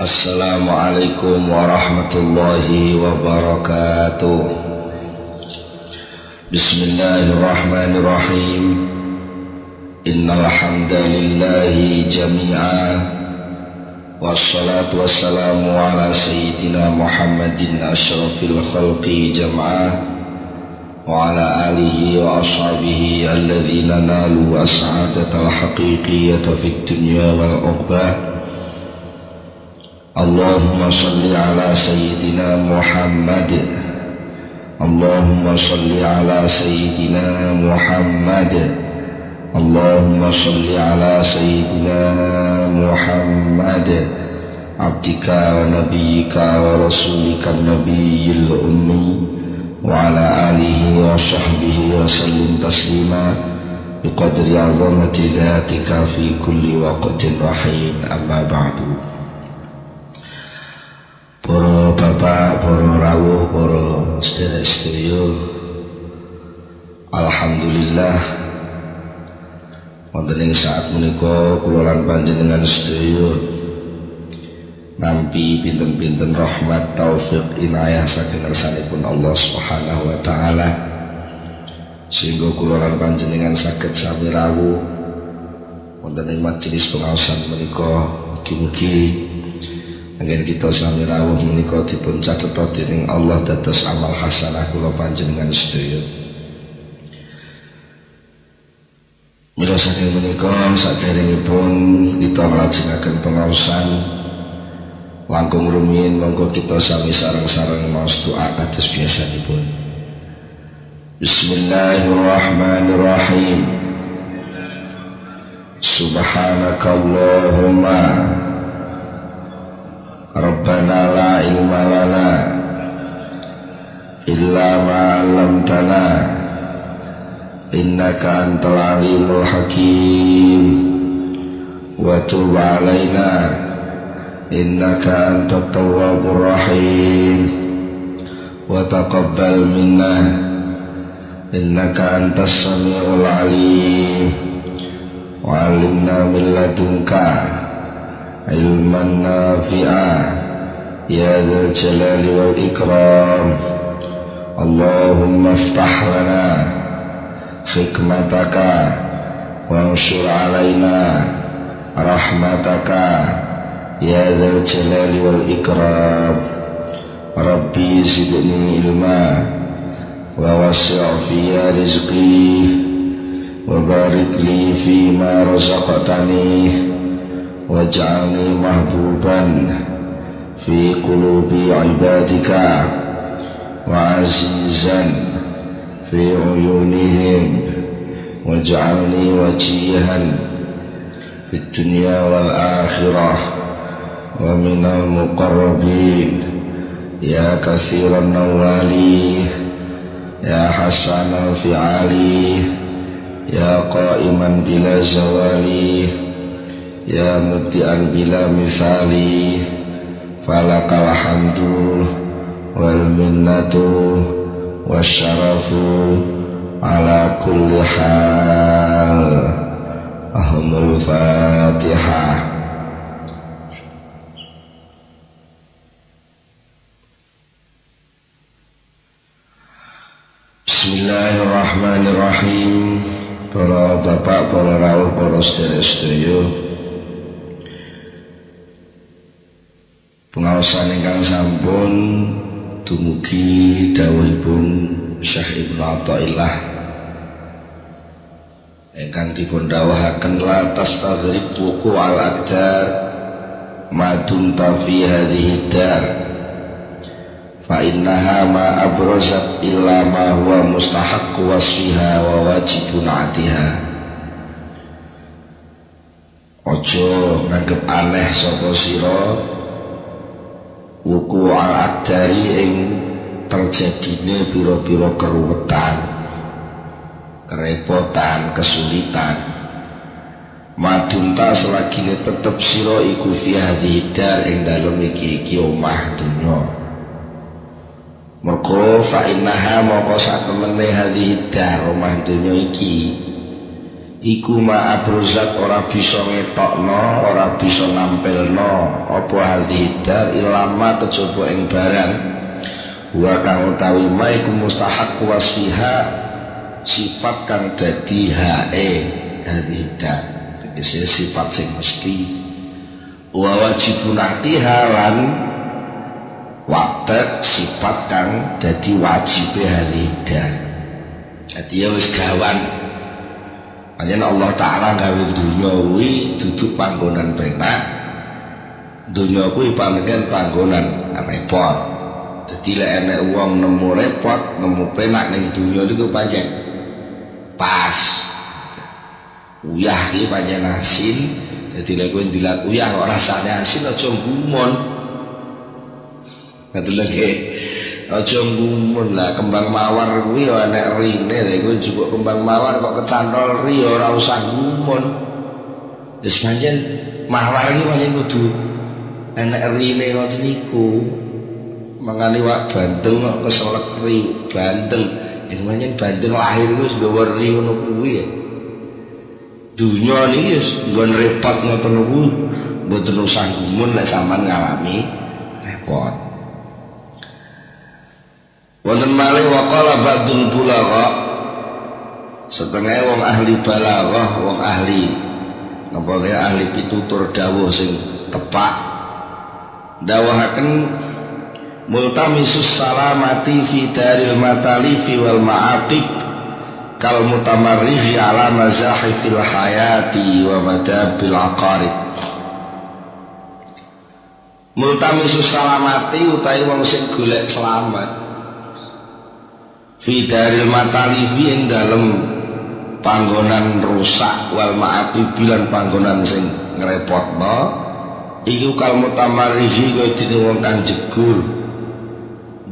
Assalamualaikum warahmatullahi wabarakatuh. Bismillahirrahmanirrahim. Innal hamdalillahi jami'a wassalatu wassalamu ala sayyidina Muhammadin asyrafil khalqi jam'a wa ala alihi wa ashabihi alladhina nalu as-sa'adatal haqiqiyyata fid dunya wal ukhbah. Allahumma salli ala sayyidina Muhammad. Allahumma salli ala sayyidina Muhammad. Allahumma salli ala sayyidina Muhammad abdika wa nabiyyika wa rasulika nabiyyil ummi wa ala alihi wa sahbihi wa sallim taslima biqadri azamati dhatika fi kulli waqtin wa hin. Amma ba'du. Para bapak, para rawuh, para sedherek-sedherek, alhamdulillah wonten ing saat menika kula lan panjenengan sedherek nampi pinten-pinten rahmat taufik inayah saking ngarsanipun Allah Subhanahu wa taala sehingga kula lan panjenengan saged sami rawuh wonten ing majelis pengaosan menika. Mugi-mugi anggen kita sami rawuh menika dipun cateta dening Allah dados amal hasanah kula panjenengan sedaya. Mila saking menika saderengipun kita nglajengaken pengaosan langkung rumiyin monggo kita sami sareng-sareng maos doa kados biasanipun. Bismillahirrahmanirrahim. Subhanakallahumma Rabbana la ilma lana illa ma 'allamtana innaka antal alimul hakim wa tub 'alaina innaka antat tawwabur rahim wa taqabbal minna innaka antas samiul alim wa 'allimna min ladunka ilman nafi'a ya dzal jalali wal ikram. Allahumma iftah lana hikmataka wanshur alaina rahmataka ya dzal jalali wal ikram. Rabbi zidni ilma wa wasi' fiyya rizqi wa barik li fima razaqtani waj'alni mahbuban fi qulubi ibadika wa azizan fi uyunihim waj'alni wajihan fid dunya wal akhirah wa minal muqarrabin ya katsiran nawali ya hasanal fi'ali ya qa'iman bila zawali ya mubti'an bila misali falakal hamdu wal minnatu wasyarafu ala kulli hal. Ahumul Fatihah. Bismillahirrahmanirrahim. Para bapak, para rawuh, para sedherek-sedherek, pengaosan ingkang sampun dumugi dawuhipun Syekh Ibnu Athaillah ingkang dipun dawuhaken la tastaghrib wuqu al-aqdar ma dumta fi hadhihi dar fa innaha ma abrazat illa ma huwa mustahaqqu wasfiha wa wajibun atiha. Ojo nganggep aneh sapa sira wuku al-aqdari ing terjadine pira-pira keruwetan, kerepotan, kesulitan. Madunta selagine tetep sira iku fi hadhihi dar ing dalem iki omah dunya. Mergo fa innaha moko satemene hadhihi dar omah dunya iki iku ma abruzat ora bisa ngetokno, ora bisa nampilno apa hadidar ilama kejaba ing barang wa kang utawi ma iku mustahaq wasfiha sifat kang dadi hae hadidar tegese sifat sing mesti wa wajibun atihalan waktu sifat kang dadi wajibe hadidar. Dadi ya wis gawan pancen Allah Ta'ala gawe dunya kuwi duduk panggonan penak. Dunya kuwi pancen panggonan repot. Dadi lek enek wong nemu repot, nemu penak ning dunya niku pancen pas. Uyah iki pancen asin. Dadi lek kowe ndilat uyah kok rasane asin aja gumun. Ngoten lho. Aja ngumun lah kembang mawar kuwi ya enek rine lha iku njupuk kembang mawar kok kecantol ri ora usah ngumun. Wis pancen mawar iki pancen kudu enek rine ngoten niku. Mangane wak bandeng kok keselek ri bandeng. Iku pancen bandeng lahir wis nggawa ri ngono kuwi ya. Dunya niki wis nggon repot ngoten niku mboten usah ngumun lek sampean ngalami repot. Wonten malih waqala ba'dul bulagha setengah wong ahli balaghah, wong ahli napa ahli pitutur dawuh sing tepak dawuhaken multamisus salamati fi daril matalifi wal ma'atib kal mutamarrihi ala mazahifil hayati wa madabil aqarib. Multamisus salamati utawi wong sing golek selamat fi daril matalifi ing dalem panggonan rusak wal ma'ati bilan panggonan sing ngrepotno iku kal mutamarrihi kaya dene wong kang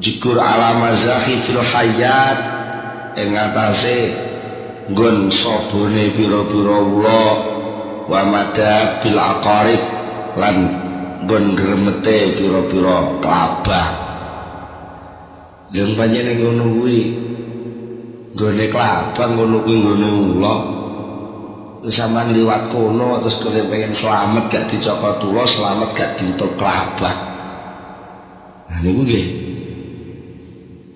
jegur ala mazahi fil hayat ing atase nggon sobone pira-pira wula wa madha bil aqarib lan nggon gremete pira-pira klabah. Yang panjang yang ngono kuwi nggone klabang ngono kuwi nggone ula sampean liwat kono terus kowe pengen selamat gak dicokot ula, selamat gak diutuk klabang. Nah niku nggih.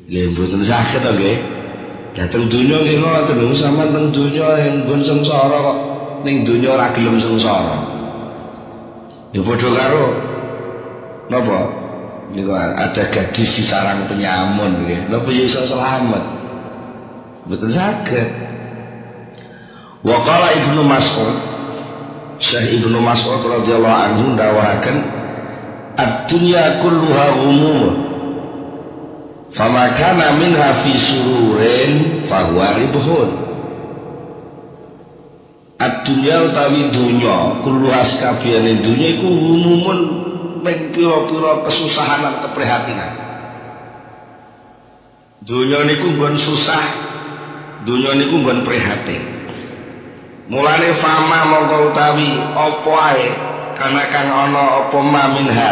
Nggih mboten saged to nggih. Dateng donya nggih ngoten niku sampean teng donya yen nggon sengsara kok ning donya ora gelem sengsara. Ya padha karo napa? Niku ada gadis di sarang penyamun nggih. Napa ya iso selamat? Mboten saged. Wa qala Ibnu Mas'ud, Syekh Ibnu Mas'ud radhiyallahu anhu dawahaken ad-dunya kulluha ghumum. Fama kana minha fi sururin fa huwa ribhun. Ad-dunya utawi dunya kulluha sakabehane dunya iku ghumumun ning pira-pira kesusahan lan keprihatinan. Dunya niku nggon susah, dunya niku nggon prihatin. Mulane fama mongko utawi apa ae kana kang ana apa minha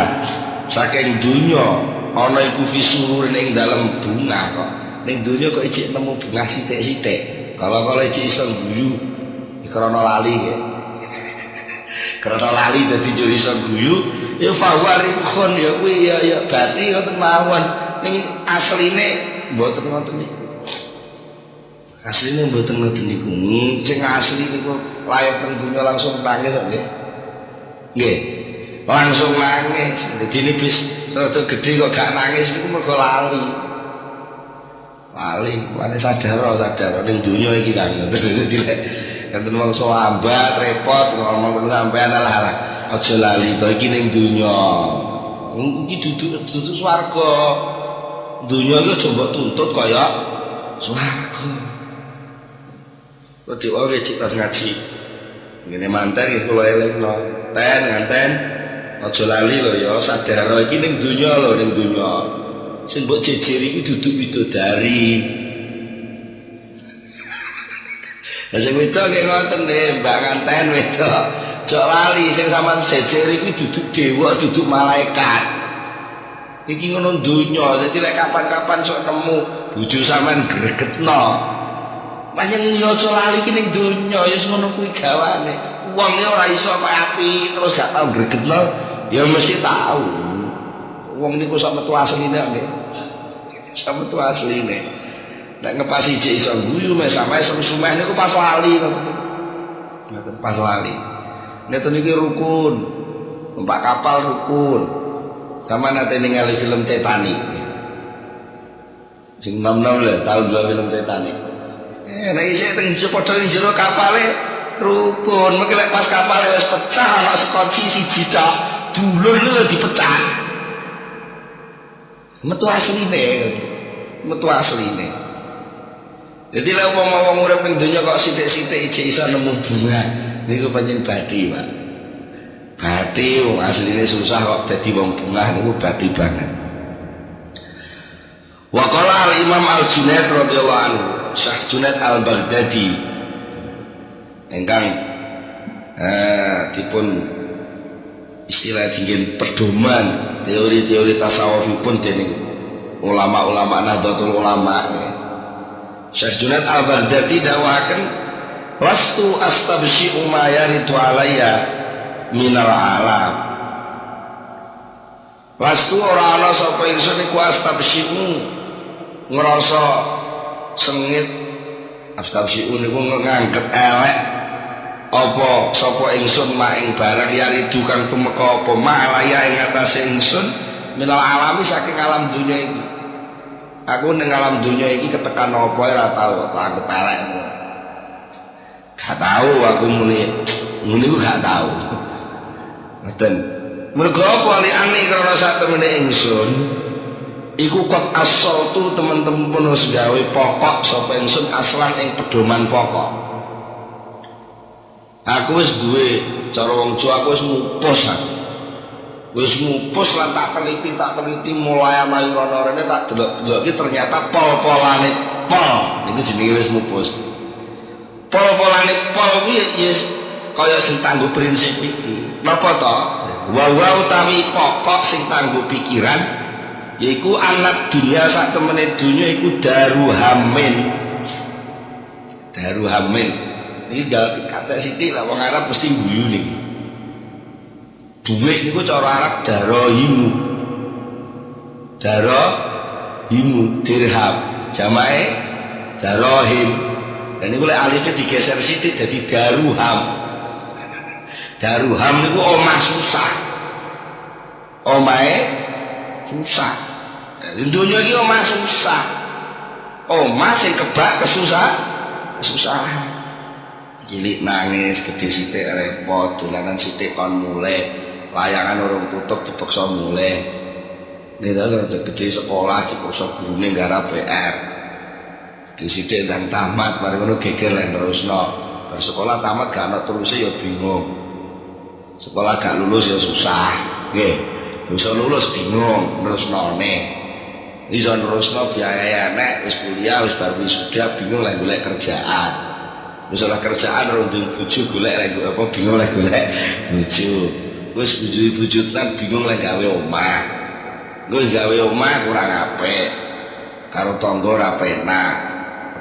saking dunya ana iku fisururin ing dalem bunga kok. Ning dunya kok ijik nemu bunga sithik-sithik. Kalau ijik iso guyu krana lali ya. Krana lali dadi yo iso guyu ya fawarihun ya kuwi ya bathi ngoten mawon. Ning asline mboten ngoten niku. Asline mboten ngoten niku. Sing asli niku layak teng dunya langsung nangis kok nggih. Nggih. Langsung nangis. Dene bis rada gedhe kok gak nangis niku mergo lali. Lali, wane sadar ning dunya iki kan. Dadi lek enten wong sambat repot ngomong sampean alah aja lali to iki ning donya. Iki dudu swarga. Donya iki aja mbok tuntut kaya swarga. Kok wae cita ngaji. Ngene manten iki kula elingno. Ten nganten aja lali lho ya sadar iki ning donya lho ning donya. Sing mbok jejeri iki dudu bidodari. Lah sing wedok nggih ngoten nggih, Mbak Nganten wedok. Jok lali sing sampean sejer iki duduk dewa, duduk malaikat. Iki ngono donya, dadi lek kapan-kapan sok nemu bojo sampean gregetno. Panjang aja lali ki ning donya ya ngono kuwi gawane. Wong iki ora iso apik terus gak tau gregetno, ya mesti tahu. Wong niku sak metu asline nggih. Sak metu asline. Nek ngepasi jek iso guyu mek sampe sumeh niku pas lali ngoten. Pas lali. Nek niki rukun. Numpak kapal rukun. Sama nate ningali film Titanic. Sing nom-nom lho tau delok film Titanic. Nek isih teng padha ning jero kapale rukun, mengko lek pas kapale wis pecah ana skoci siji tok, dulur lho dipecah. Metu asline. Metu asline. Jadi lek wong urip ning donya kok sithik-sithik iki iso nemu bunga, niku pancen bathi, Pak. Bathi wong asline susah kok dadi wong bunga niku bathi banget. Wa qala al-Imam Al-Junaid radhiyallahu anhu, Syekh Junaid Al-Baghdadi ingkang dipun istilah dingin pedoman teori-teori tasawufipun dening ulama-ulama Nahdlatul Ulama. Syekh Junaid Al-Baghdadi dawaken lastu astabsyi'u ma yaridu alayya minal alam. Lastu ora ana sapa ingsun iku astabsyi'u ngrasa sengit. Astabsyi'u niku nganggep elek apa sapa ingsun maing barang yaridu kang tumeka apa malaya ing atase ingsun minal alami saking alam dunya iki. Aku ning alam dunya iki ketekan apa ora tau tak anggap elek. Gak tau aku muni ku gak tau. Ngoten. Mergo apa liane karena sak temene ingsun iku kok asal tu teman-teman wis gawe pokok sapa ingsun aslan ing pedoman pokok. Aku wis duwe cara wong Jawa aku wis mupus aku. Wis mupus lan tak teliti mulai amayu ana rene tak delok-delok iki ternyata pol-polane pol. Niku jenenge wis mupus. Pol-polane pol kuwi ya kaya sing tangguh prinsip iki. Napa to? Wa utawi pokok sing tangguh pikiran yaiku anak dunia sak temene dunya iku daruhamin. Daruhamin. Iki kata sithik lah wong Arab mesti guyu niki. Duit niku cara Arab darohimu. Darohimu dirham. Jamae darohim. Dan niku lek alife digeser sithik dadi daruham. Daruham niku omah susah. Omahe susah. Dunia iki omah susah. Omah sing kebak kesusahan. Cilik nangis, gede sithik repot, dolanan sithik kon mulai, layangan urung tutup dipaksa mulai. Nek gede sekolah dipaksa gurune nggarap PR. Gede sithik ndang tamat, mari ngono geger lek terusno. Bar sekolah tamat gak ana teruse ya bingung. Sekolah gak lulus ya susah, nggih. Bisa lulus bingung terusnone. Iso terusno biaya enek, wis kuliah, wis bar wisuda bingung lek golek kerjaan. Wis ora kerjaan ora ndung bojo golek lek apa bingung lek golek bojo. Wis bojo tenan bingung lek gawe omah. Wis gawe omah kurang apik. Karo tangga ora penak.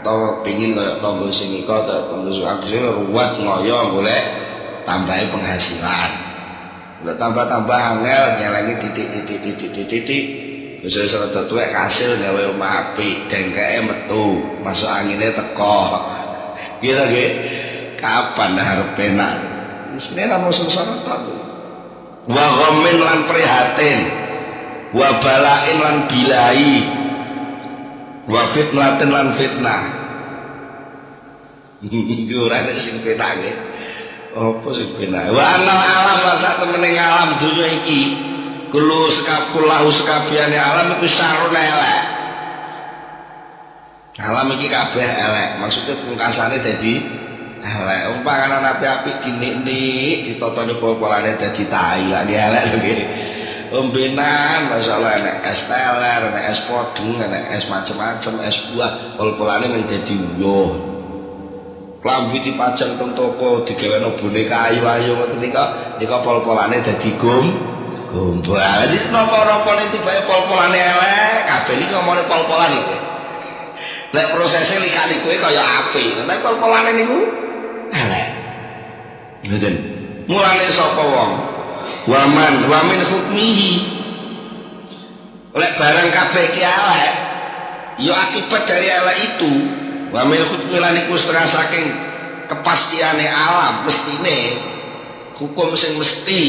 Atau pengin kaya tangga sing iko tangga sing ruwet ngoyo golek tambahi penghasilan. Lek tambah-tambah angel nyelengi titik. Wis rada tuwek kasil gawe omah apik, dengkeke metu, masuk angine teko. Kira nggih kapan arep penak. Wis ora mung sengsara ta. Wa ghamin lan prihatin. Wa balain lan bilai. Wa fitnatin lan fitnah. Iki ora nek sing penak nggih. Apa sing penak? Wa anal alam lan sak temene alam dunya iki. Kulo sekapulahu sekabehane alam iku sarun elek. Alam iki kabeh elek, maksudnya pungkasane dadi elek. Wong panganan apik-apik dinik-nik, ditotone pol-polane dadi tai, lak elek lho nggih. Ombenan masalah enek es teler, enek es podeng, enek es macem-macem, es buah, pol-polane men dadi uyuh. Klambi dipajang teng toko, digaweno boneka ayu-ayu ngoten nika pol-polane dadi gombal. Jadi napa-napane tibake pol-polane elek, kabeh iki ngomongane pol-polan iki. Lek prosesnya likali kowe kaya apik, tapi kalau polane niku elek. Ngoten. Mulane sapa wong? Wa min hukmihi. Lek barang kabeh ki elek, ya akibat dari elek itu. Wa min hukmi lan iku setengah saking kepastiane alam mestine hukum sing mesti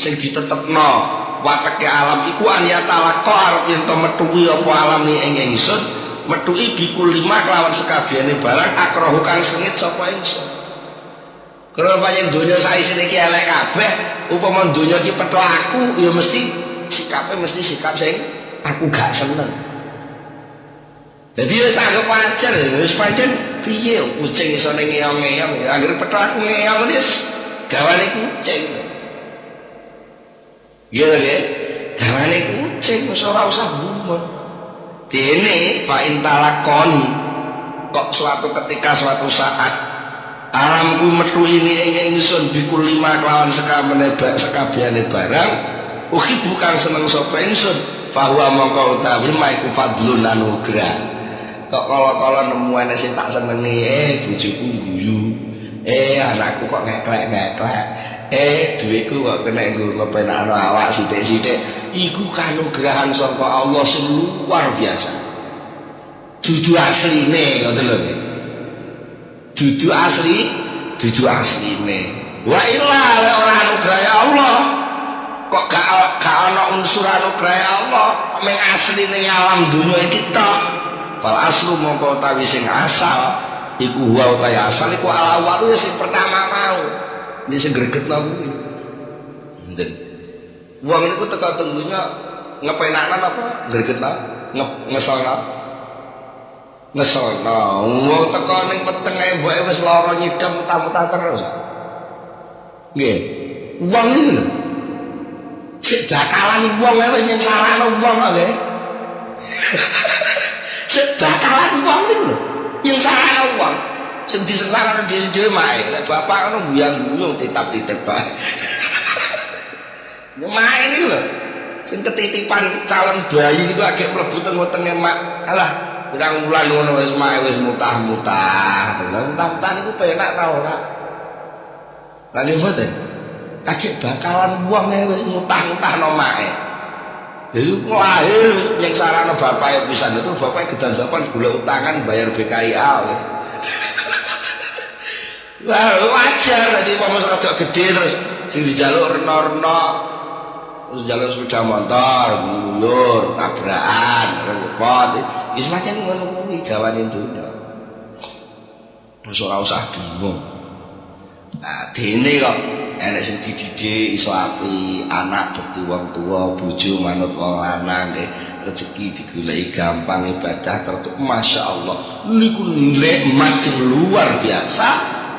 sing ditetepno wateke alam iku an ya talaqo arep yen to metuhi apa alam ni ing ingsun metuhi bikul lima kelawan sekabehane barang akrahu kang sengit sapa ingsun. Kalau pancen donya saisine iki elek kabeh upama donya iki petho aku ya mesti sikape mesti sikap sing aku gak seneng. Jadi wis anggap wajar, wis pancen piye kucing iso ngeong-ngeong, anggere petho aku ngeong wis gawane kucing. Iya nggih, gawane kucing wis ora usah gumun. Dene Pak Intalakon kok suatu ketika suatu saat alam kuwi metu ini ingsun bikul lima kelawan sekabehane barang, ugi bukan seneng sapa ingsun, bahwa mongko utawi maiku fadlun anugrah. Kok kala-kala nemu ana sing tak senengi bojoku guyu anakku kok ngeklek-ngeklek duweku kok kena nggo penakno awak sithik-sithik iku kanugrahan saka Allah sing luar biasa dudu asline ngoten lho dudu asline wa illa ora anugrah Allah kok gak ana unsur anugrah Allah meng asline alam dunya iki tok. Fal aslu mongko utawi sing asal iku wa utawi asal iku ala walu sing pertama mau ini sing gregetno kuwi ndek wong niku teko tenggunya ngepenakna apa gregetno ngesolno wong teko ning wetenge mboke wis lara nyidam muta-muta terus nggih wong niku lho sik bakalan wong wis nyengsarano wong nggih sebakalan wong niku yang salah wong sing disengsarane dhewe mae lek bapak ngono buyang-buyung titip-titip bae mae niku lho sing ketitipan calon bayi niku agek mlebu teng wetenge mak alah pirang wulan ngono wis mae wis mutah-mutah mutah-mutah niku penak ta ora lan mboten agek bakalan wong wis mutah-mutahno mae. Jadi lahir yang sarana bapaknya pisan itu bapaknya gedandapan golek utangan bayar BKIA. Wah wajar tadi paman rada gede terus sing dijaluk rena-rena terus jaluk sepeda motor, guyur, tabrakan, repot. Wis macam ngono kuwi gawane dunya. Wis ora usah bingung. Nah, dene kok enek sing dididik iso apik, anak bekti wong tuwa, bojo manut wong lanang, rezeki digoleki gampang, ibadah tertutup. Masyaallah. Niku nikmat luar biasa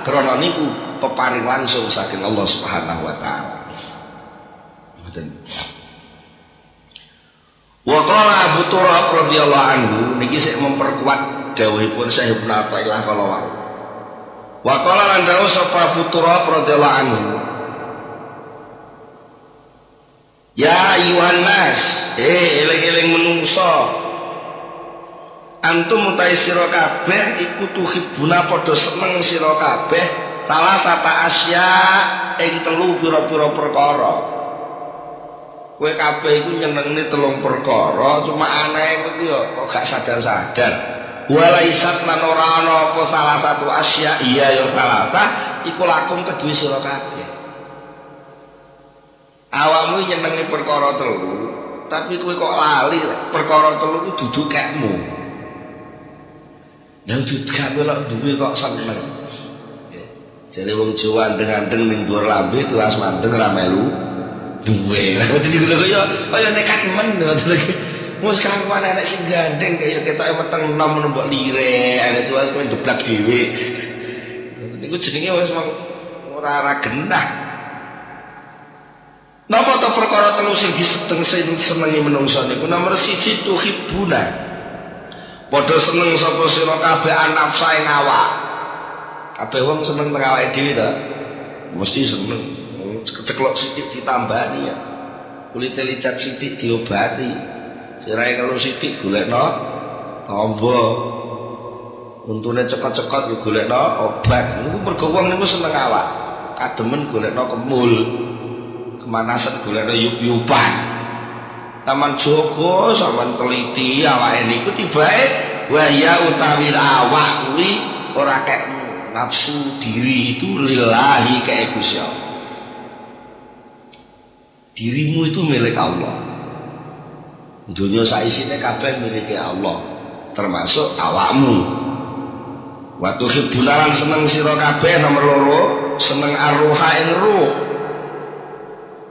karena niku peparing langsung saking Allah Subhanahu wa taala. Ngoten. Wa qala Abu Turab radhiyallahu anhu niki sik memperkuat dawuhipun Syekh Ibnu Athaillah kala wau. Wa qala lan dawuh sapa Abu Turab radhiyallahu anhu ya ayuhan nas eling-eling menungso antum utai sira kabeh iku tuhibuna padha seneng sira kabeh salah sata asya ing telu pira-pira perkara kowe kabeh iku nyenengne telung perkara cuma aneh kuwi kok gak sadar-sadar walaisat lan ora ana apa salah satu asya iya ya salah iku lakum kedue sira kabeh awakmu nyenengi perkara telu tapi kowe kok lali perkara telu ku dudu kekmu nang dudu melok duwe kok seneng jare wong Jawa andeng-andeng ning dhuwur lambe tuas mandeng ora melu duwe lha dadi kaya nekat men mus kawan anak sing gandeng kaya ketoke meteng enom mbok lire ana tuwa kowe jeblak dhewe niku jenenge wis ora genah. Napa to perkara telu sing senengi menungso niku nomor 1 tuhibuna. Padha seneng sapa sira kabeh nafsa ing awak. Kabeh wong seneng nang awake dhewe ta. Mesti seneng. Keceklok sithik ditambani ya. Kulite licet sithik diobati. Sirahe karo sithik golekno tamba. untune cekot-cekot yo golekno obat. Niku mergo wong niku seneng awak. Kademen golekno kemul. Kemanasan golekno yup-yupan. Taman Joko sampean teliti awake niku tibae waya utawi awak kuwi ora kek nafsu diri itu lillahi kae Gusti Allah. Dirimu itu milik Allah. Dunia saisine kabeh milik Allah, termasuk awakmu. Wa tuhibbunalan seneng sira kabeh nomor loro, seneng arruha ing ruh.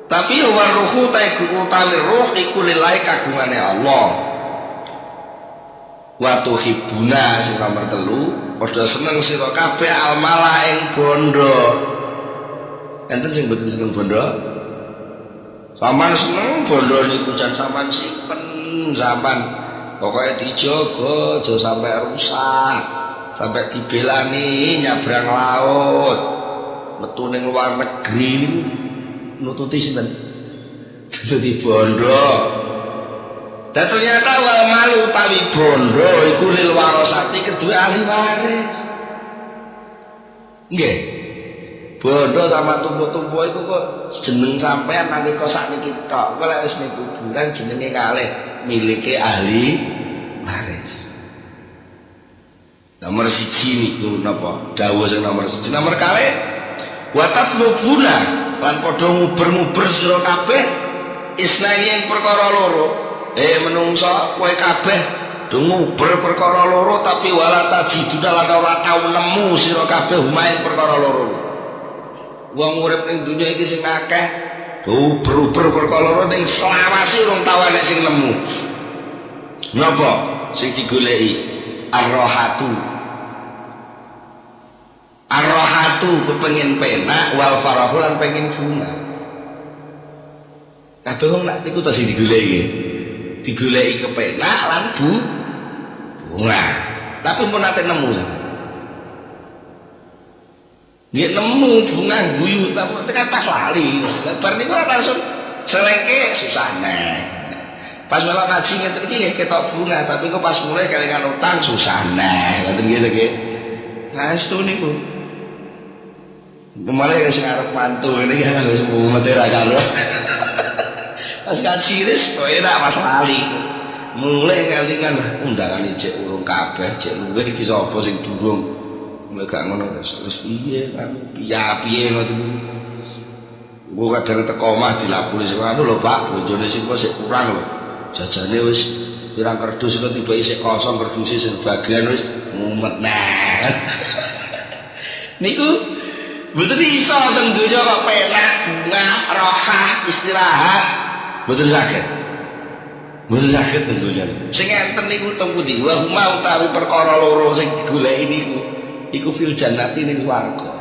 Tapi wa ruhu utawi ruh iku lillahi kagungane Allah. Wa tuhibbuna sing nomor 3, padha seneng sira kabeh almala ing bondo. Enten sing mboten seneng bondo? Sampeyan seneng bondo niku jan sampean simpen, sampean pokoke dijaga aja sampai rusak, sampai dibelani nyabrang laut, metu ning luar negeri nututi sinten? Nututi bondo. Dan ternyata wal malu utawi bondo iku lil warasati kedua ahli waris. Nggih. Bondo sama tumbuh-tumbuh itu kok jeneng sampean nalika sakniki tok. Kok lek wis ning kuburan jenenge kalih milike ahli waris. Nomor 1 niku napa? Dawuh sing nomor 1. Nomor kalih wa tatlubuna lan padha nguber-nguber sira kabeh isnani ing perkara loro. Menungso kowe kabeh do nguber perkara loro tapi wala tajiduna lan ora tau nemu sira kabeh humaing perkara loro. Wong urip ning dunya iki sing akeh uber-uber perkara loro ning selawase urung tau enek sing nemu. Napa sing digoleki? Ar-rahatu. Ar-rahatu kepengin penak wal farahu lan pengen bunga. Kabeh wong nak niku to sing digoleki. Digoleki kepenak lan bunga. Tapi pun ate nemu. Dia nemu bunga guyu tapi kata lali. Bar niku langsung selengke susah neh. Pas malah ngaji ngeten iki ketok bunga tapi kok pas mulai kelingan utang susah neh. Ngoten nggih nggih. Saestu niku. Mulai sing arep mantu ngene iki wis mumet ra karo. Pas ngaji wis kok enak Mas lali. Mulai kelingan undangan ijek urung kabeh, jek luwih iki sapa sing durung. Gak ngono wis piye kan piye ngoten. Gua kadang teko omah dilapuri sing anu lho Pak, bojone sing kok sik kurang lho. Jajane wis pirang kerdus kok tiba isih kosong kerduse sing bagian wis mumet nah. Niku mboten iso teng donya kok penak, bunga, roha, istirahat. Mboten saged. Mboten saged teng donya. Sing enten niku teng pundi? Wa huma utawi perkara loro sing digoleki niku. Iku fil jannati ning swarga.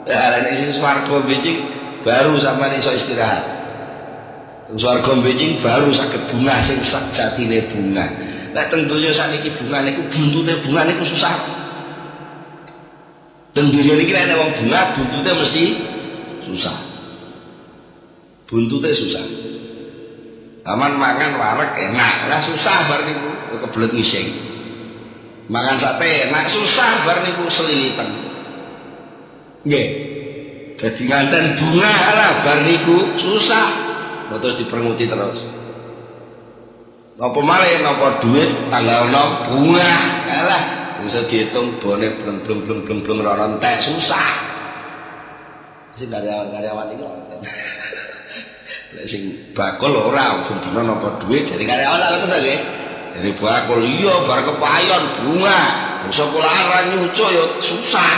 Lah nek sing swarga becing baru sampeyan iso istirahat. Ning swarga becing baru saged bunga sing sajatine bunga. Nek teng donya sakniki bunga niku buntute bunga niku susah. Teng donya niki nek wong bunga buntute mesti susah. Buntute susah. Aman mangan wareg enak, lah susah bar niku kebelet ngising. Makan sate enak susah bar niku selilitan. Nggih. Dadi nganten bunga lah bar niku susah. Terus dipermuti terus. Napa malih napa duit tanggal 6 bunga. Alah, bisa dihitung bone bleng-bleng ora entek susah. Sing karyawan iki. Lek sing bakul ora bendina napa duit dari karyawan lha ngoten nggih. Dari bakul iya bar kepayon bunga sekolah nyucuk ya susah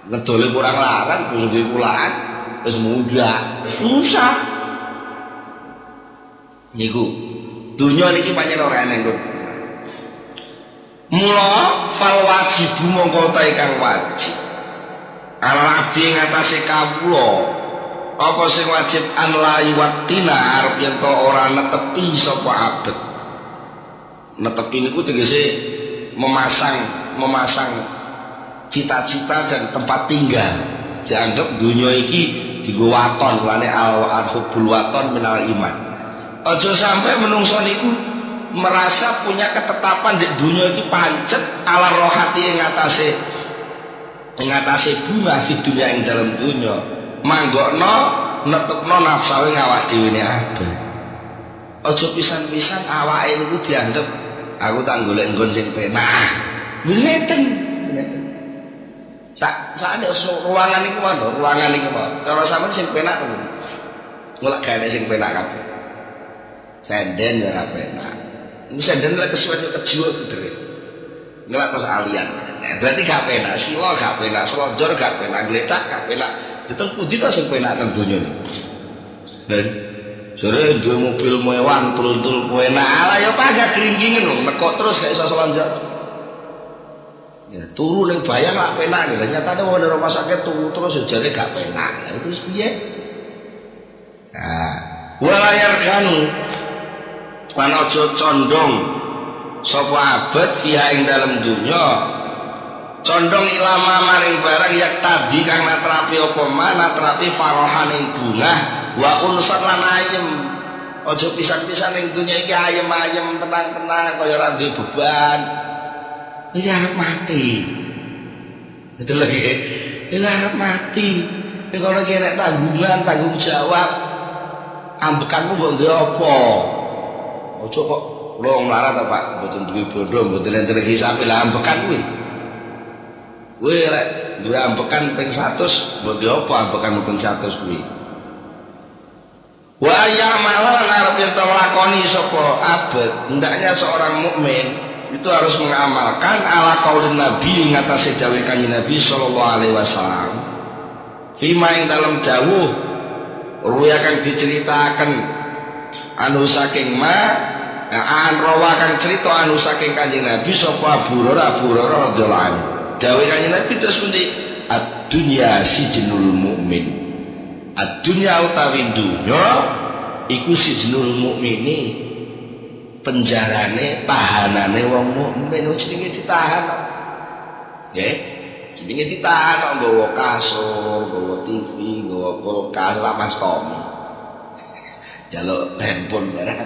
ngedole kurang larang duwe kulaan wis mudah susah niku dunya niki pancen ora enek kok mula fal wajib mongko ta ingkang wajib ala abdi ngatasé kawula apa sing wajib an layiwatina arep yen to ora netepi sapa abet. Netepi niku tegese memasang cita-cita dan tempat tinggal. Dianggap dunia iki dienggo waton, lane al-hubbul waton minal iman. Aja sampai menungso niku merasa punya ketetapan di dunia iki pancet ala rohati ing atase bunga di dunia ing dalam dunia manggokno netepno nafsu ngawak dhewe ne ape aja pisan-pisan awake niku dianggep aku tak golek nggon sing penak ngeten sak ruangan iki mau cara sampeyan sing penak to golek gawe sing penak kabeh senden ya ora penak iki senden lek kesuwen kejiwa gedhe ngelak terus alian berarti gak penak sila gak penak selonjor gak penak gletak gak penak diteng pundi to sing penak nang donya dan jare duwe mobil mewah tul-tul penak ala ya pagak gringgingen lho nekok terus gak iso selonjor ya turu ning bayang gak penak lho nyatane wong nang rumah sakit turu terus jare gak penak lha itu piye nah walayar kanu lan aja condong sapa abad fiha ing dalam dunya condong ilama maring barang yak tadi kang natrapi apa mana natrapi farohan ing bunga wa unsat lan ayem aja pisan-pisan ing dunya iki ayem-ayem tenang-tenang kaya ora duwe beban iki arep mati itu lagi iki arep mati nek ora kene tanggung jawab ambekanmu mbok ndek apa aja kok lo melarat ta Pak mboten duwe bondo mboten enten hisabe lah ambekan kuwi lek duwe ambekan ping 100 mbok apa ambekan ping 100 kuwi wa ya'malu arep yen lakoni sapa abad hendaknya seorang mukmin itu harus mengamalkan ala qaulin nabi ngatasi dawuh kanjeng Nabi sallallahu alaihi wasallam fima ing dalam dawuh ruyakan diceritakan anu saking an rawakan cerita anu saking kanjeng Nabi sapa Abu Hurairah radhiyallahu anhu dawuh kanjeng Nabi terus pundi ad-dunya sijnul mukmin ad-dunya utawi dunya iku sijnul mukmini penjarane tahanane wong mukmin jenenge ditahan nggih jenenge ditahan nggawa kasur nggawa TV nggawa kulkas lamas tomi jaluk handphone barang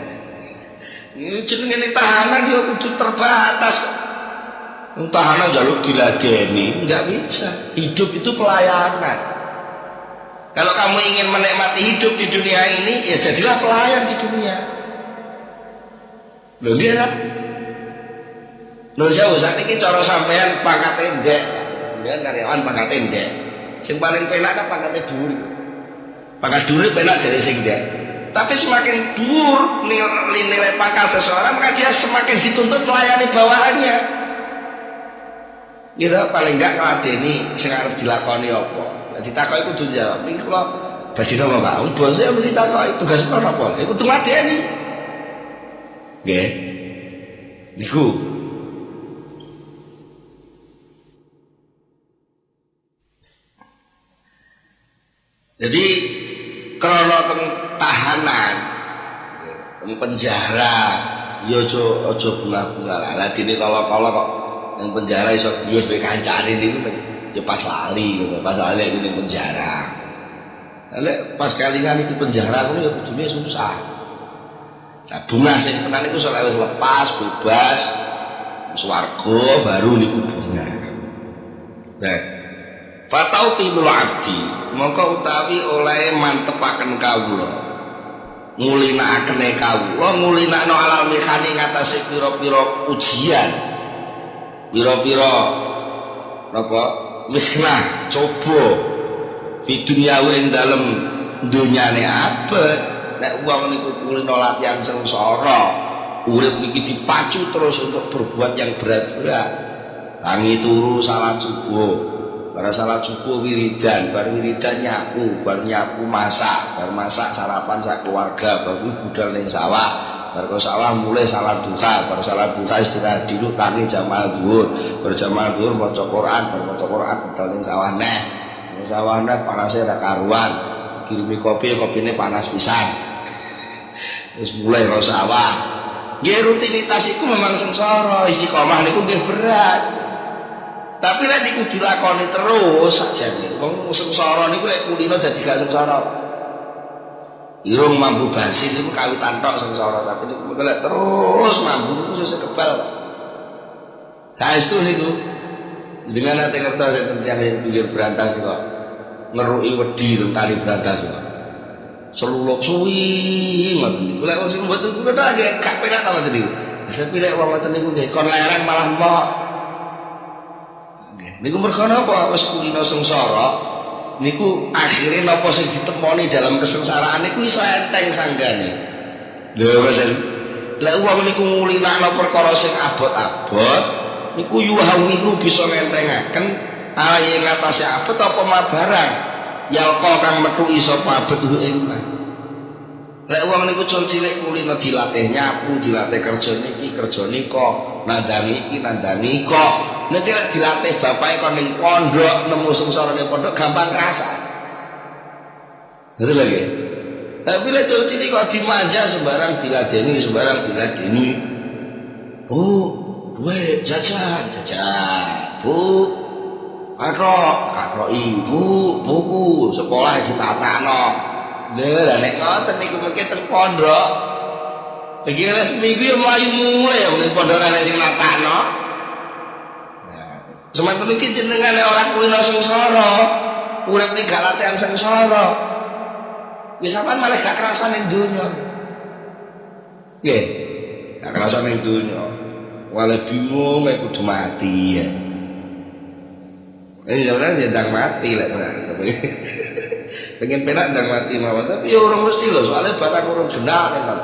ini jenenge tahanan dia kudu terbatas tahanan jaluk diladeni enggak bisa hidup itu pelayanan kalau kamu ingin menikmati hidup di dunia ini ya jadilah pelayan di dunia lho dia kan lho jauh saat ini cara sampean pangkatnya ndek kemudian karyawan pangkatnya ndek yang paling penak kan pangkatnya dhuwur pangkat dhuwur penak dari sing ndek tapi semakin dhuwur nilai pangkat seseorang maka dia semakin dituntut melayani bawahannya gitu paling enggak ngladeni sing arep dilakoni apa ditakoki kudu jawab iki kula badhe napa Pak bos e mesti takoki tugas kula apa iku kudu ngladeni nggih niku jadi kalau tahanan teng penjara ya aja bunga-bunga lah dene kalau kok yang penjara iso duwe kancane niku ya pas lali ning penjara lek pas kalingan itu penjara kuwi ya kudune susah nah bunga sing tenan iku sok wis lepas bebas swarga baru niku bunga nah fatautilul abdi mongko utawi oleh mantepaken kawula ngulinakne kawula ngulinakno alal mihani ngatasi pira-pira ujian pira-pira napa misnah coba di dunia ing dalem dunyane abet nek wong niku kulino latihan sengsara urip iki dipacu terus untuk berbuat yang berat-berat tangi turu salat subuh bar salat subuh wiridan bar wiridan nyapu masak bar masak sarapan sak keluarga bar budal ning sawah bar sawah mulai salat duha bar salat duha istirahat dulu tangi jamaah zuhur bar jamaah zuhur maca Quran bar maca Quran budal ning sawah neh sawah neh panase ra karuan kirimi kopine panas pisan wis mulai ro sawah nggih rutinitas iku memang sengsara istiqomah niku nggih berat tapi lek niku dilakoni terus sajane wong sengsara niku lek kulino dadi gak sengsara Irung mambu basi niku kawitan tok sengsara tapi niku golek terus mambu niku sesuk kebal. Saestu niku dengan ate ngertos enten tiyang pinggir brantas kok ngeruki wedi teng kali brantas kok. Seluluk suwi ngoten niku. Lek wong sing mboten kuwi gak penak ta ngoten niku. Tapi lek wong ngoten niku nggih kon lereng malah mbok. Nggih. Niku mergo napa wis kulino sengsara niku akhire napa sing ditemoni dalam kesengsaraan niku iso enteng sanggane. Lho Mas. Lek wong niku ngulinakno perkara sing abot-abot niku yuhawilu bisa ngentengaken aye ngatasi abot apa mabarang. Yalqa kang metu iso pabetuh ing mah. Lek wong niku con cilik kulino dilatih nyapu, dilatih kerja niki, kerja nika, nandani iki, nandani kok. Nek lek dilatih bapake kon ning pondok, nemu sengsarane pondok gampang krasa. Betul lagi. Tapi lek con cilik kok dimanja sembarang diladeni, sembarang diladeni. Oh, duwe jajan. Bu, Karo ibu, buku, sekolah ditatakno. Lha nek ngoten niku mengke teng pondok. Iki wis seminggu yo mlayu mulai ning pondok nek sing natakno. Nah, semanten iki jenengane ora kulino sengsara. Urip iki gak latihan sengsara. Wis sampean malah gak kerasa ning donya. Nggih. Gak kerasa ning donya. Wale bingung nek kudu mati ya. Jangan dia mati lah, pengen penak ndang mati mawon tapi ya urung mesti lho soalnya batak urung benar kan.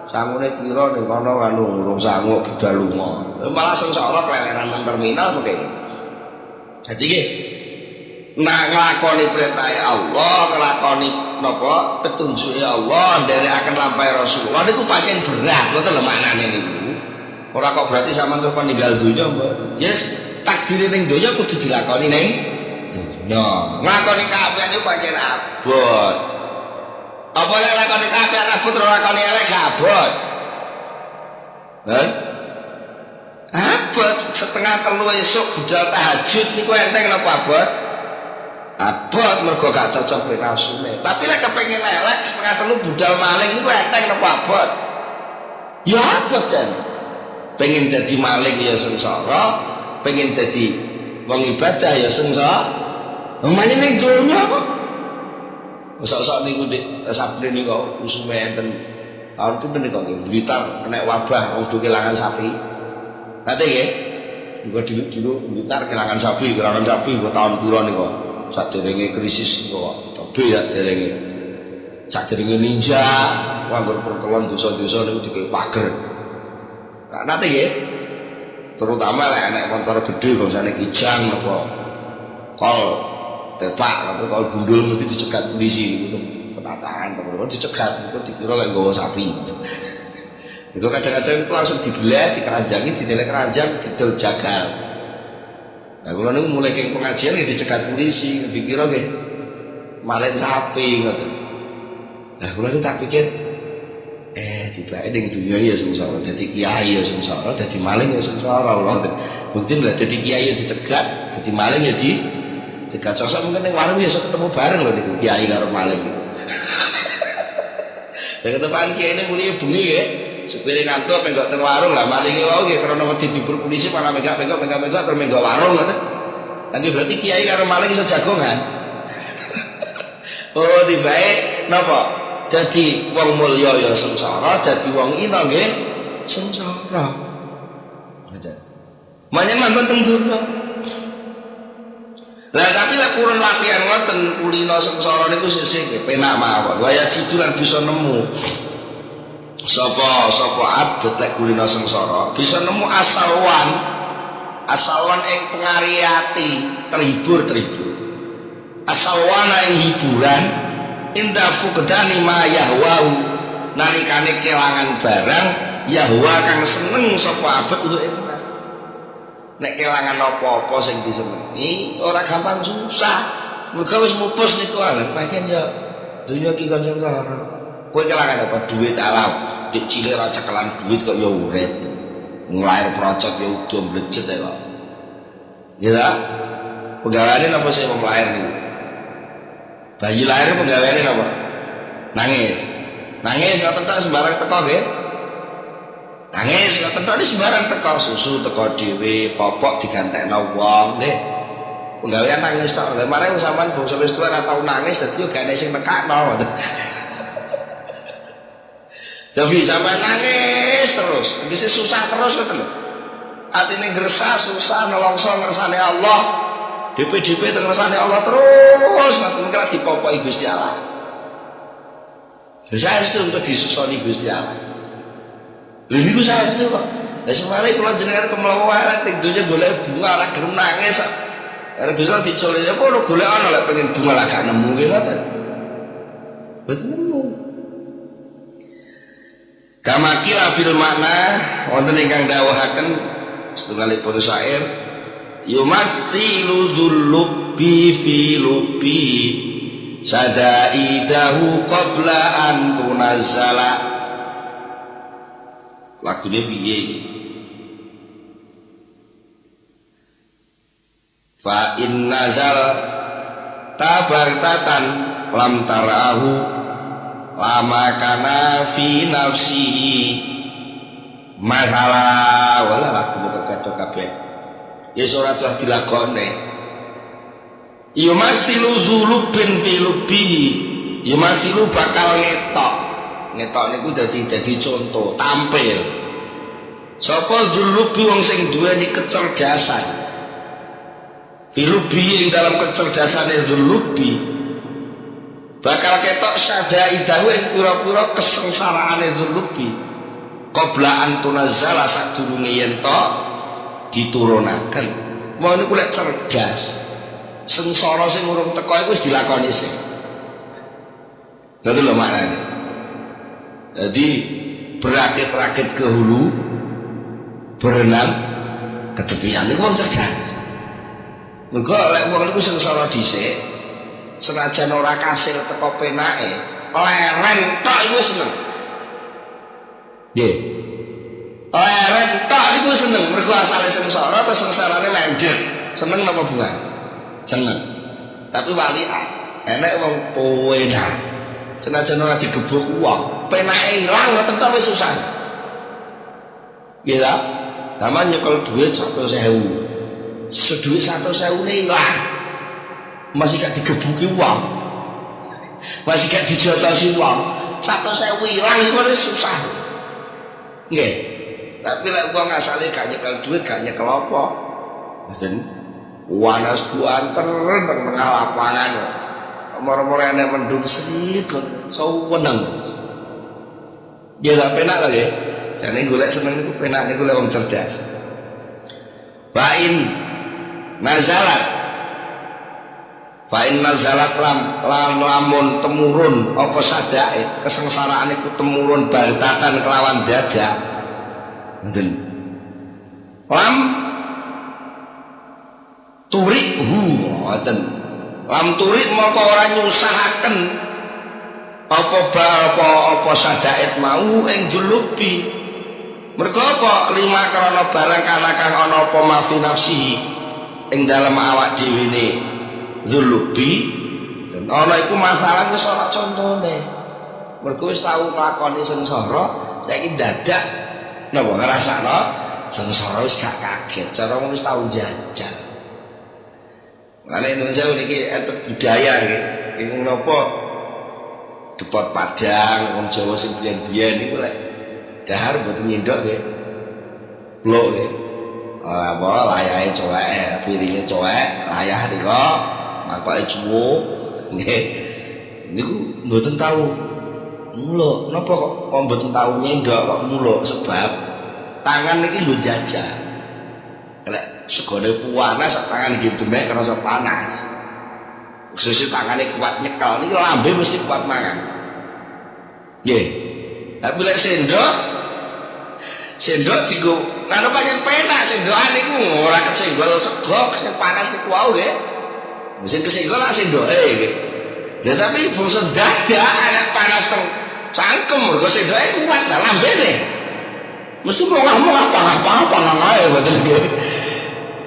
Sangune pira ning kono kan urung sanggup budal lunga. Malah sengsara keleleran nang terminal mengke. Jadi nggih nglakoni perintah Allah, nglakoni napa petunjuke Allah nderekaken lampahe Rasulullah niku pancen berat, ngoten lho maknane niku. Ora kok berarti sampean terus ninggal donya mboten. Yes, takdir ning donya kudu dilakoni ning donya. Nglakoni kabeh niku pancen abot. Apa lek lakoni kabeh abot ora lakoni elek gak abot. Abot setengah telu esuk budal tahajud niku enteng napa abot? Abot mergo gak cocok karo nafsune. Tapi lek kepengin elek setengah telu budal maling niku enteng napa abot? Ya abot jan. Pengen jadi maling ya sengsara, pengen jadi wong ibadah ya sengsara. Omane ning donya kok. Sok-sok niku Dik Sabri niku usume enten tahun pinten niku Blitar kena wabah wong do kelangan sapi. Nate nggih. Niku dulu Blitar kelangan sapi kok tahun pira niku. Sadurunge krisis niku tobe ya derenge. Sadurunge ninja, wanggur pertelon dosa-dosa niku dikek pager. Nanti ya, terutama lah anak motor gede, misalnya kijang, apa kol tepak, atau kol gundul mesti dicegat polisi, itu penataan, teman-teman dicegat, itu dikira kayak gawa sapi. Itu kadang-kadang itu langsung dibelah, dikeranjangi, dinilai keranjang, didol jagal. Nah, kalau ini mulai ke pengajian ya dicegat polisi, dikira kayak maling sapi, gitu. Nah, kalau itu tak pikir. Tiba-tiba ning dunia ya sengsara, dadi kiai ya sengsara, dadi maling ya sengsara. Allah bukti lah dadi kiai ya dicegat, dadi maling ya dicegat. Sosok mungkin ning warung ya ketemu bareng lho niku kiai karo maling niku. Lah ketepan kiai ning muni bengi ya, supire ngantuk penggok teng warung lah malinge wae nggih krana wedi dibur polisi malah megak-megak terus menggo warung ngoten. Nanti berarti kiai karo maling iso jagongan. Oh, tibae napa? Jadi wong mulya ya sengsara, dadi wong ina nggih sengsara. Manyen mantun teng donya. Lah tapi lek kurang latihan ngoten kulino sengsara niku sesuk nggih penak mawon. Waya ciduran bisa nemu. Sapa abot lek kulino sengsara bisa nemu asalwan ing pengariyati terhibur. Asalwana ing hiburan inda fuqdani ma yahwau nalikane kelangan barang yahwa kang seneng sapa abet untuk enak. Nek kelangan apa-apa sing disenengi ora gampang susah. Mergo wis mupus niku ae pancen ya dunya iki kan sengsara. Kowe kelangan apa duit alam, dik cilik ra cekelan duit kok ya urip. Nglair procot ya udo mblecet kok. Ya. Penggaweane napa sing wong lair niku? Bayi lahir penggaweane napa? Nangis ngoten tok sembarang teko nggih. Nangis ngoten tok sembarang teko, susu teko dhewe, popok digantekno wong nggih. Penggawean nangis tok. Lah mare sampean bangsa wis tuwa ora tau nangis dadi yo gak ana sing nekakno ngoten. Tapi sampean nangis terus, iki susah terus ngoten lho. Atine gresah susah nelongso ngersane Allah. DP ngersane Allah terus ngoten kira dipopoki Gusti Allah. Saya itu untuk disusoni Gusti Allah. Lha niku saya itu kok. Lah semare kula jenengan kemlawan ning donya golek bunga ora gelem nangis. Ora bisa dicolek apa ora golek ana lek pengen bunga lak gak nemu ki ngoten. Boten nemu. Kama kira fil makna wonten ingkang dawuhaken setunggalipun syair yumatsilu dzullubi fi lubi sadaidahu qabla an tunazzala. Lagune piye iki? Fa in nazal tabartatan lam tarahu lama kana fi nafsihi masalah wala lagu kegato kabeh. Ya ora usah dilakone. Yumasilu zulubin fi lubihi. Yumasilu bakal ngetok niku dadi contoh tampil sapa zulubi wong sing duweni kecerdasan fi lubihi ing dalam kecerdasane zulubi bakal ketok sadaidahu ing pira-pira kesengsaraane zulubi qabla antunazzala sadurunge yen to diturunaken. Mau niku lek cerdas sengsara sing urung teko iku wis dilakoni sih. Dadi lho maknane. Jadi berakit-rakit ke hulu, berenang ke tepian niku wong cerdas. Mergo lek wong niku sengsara dhisik, senajan ora kasil teko penake, leren tok iku seneng. Nggih. Leren tok iku seneng, mergo asale sengsara terus sengsarane lanjut. Seneng napa bukan? Seneng. Tapi walian enek wong penak. Senajan ora digebuk wong, penake ilang ngoten ta wis susah. Nggih ta? Sama nyekel duit 100.000. Seduit 100.000 ne ilang. Masih gak digebuki wong. Masih gak dijotosi wong. 100.000 ilang iku wis susah. Nggih. Tapi lek wong asale gak nyekel duit, gak nyekel apa? Mboten wanas buanter teng tengah lapangan. Moro-moro enek mendung sedikit seneng. Dia tak penak lagi. Jane golek seneng niku penak niku lek wong cerdas. Fa'in nazalat lamun temurun apa sadake kesengsaraan iku temurun baltakan kelawan dadak. Ngoten. Lam turihu ngoten. Lam turik maka ora nyusahaken apa sadaet mau ing julubi. Mergo apa lima krana barang kana kang ana apa mafi nafsi ing dalem awak dhewe ne julubi. Dan ana iku masalah wis ora contone. Mergo wis tau nglakoni sengsara, saiki dadak napa ngrasakno sengsara wis gak kaget. Cara wis tau jajal. Karena Indonesia niki etet budaya nggih. Iki napa depot Padang, wong Jawa sing biyen-biyen niku lek dahar mboten nyendok nggih. Blok nggih. Apa layahe cowek, piringe cowek, layah nika mangkoke cuwuk nggih. Niku mboten tau muluk. Napa kok mboten tau nyendok kok muluk sebab tangan niki lho jajal. Lek segone panas sak tangan iki demek kerasa panas. Khusus tangane kuat nyekel niki lambe mesti kuat mangan. Nggih. Tapi lek sendok digo karo pancen penak sendokan niku ora kesenggol sego sing panas niku wae nggih. Mesti kesenggol lak sendoke nggih. Ya tapi bungsu dadak anak panas teng cangkem mergo sendoke kuat lah lambene. Mesti ngomong apa ae betul nggih.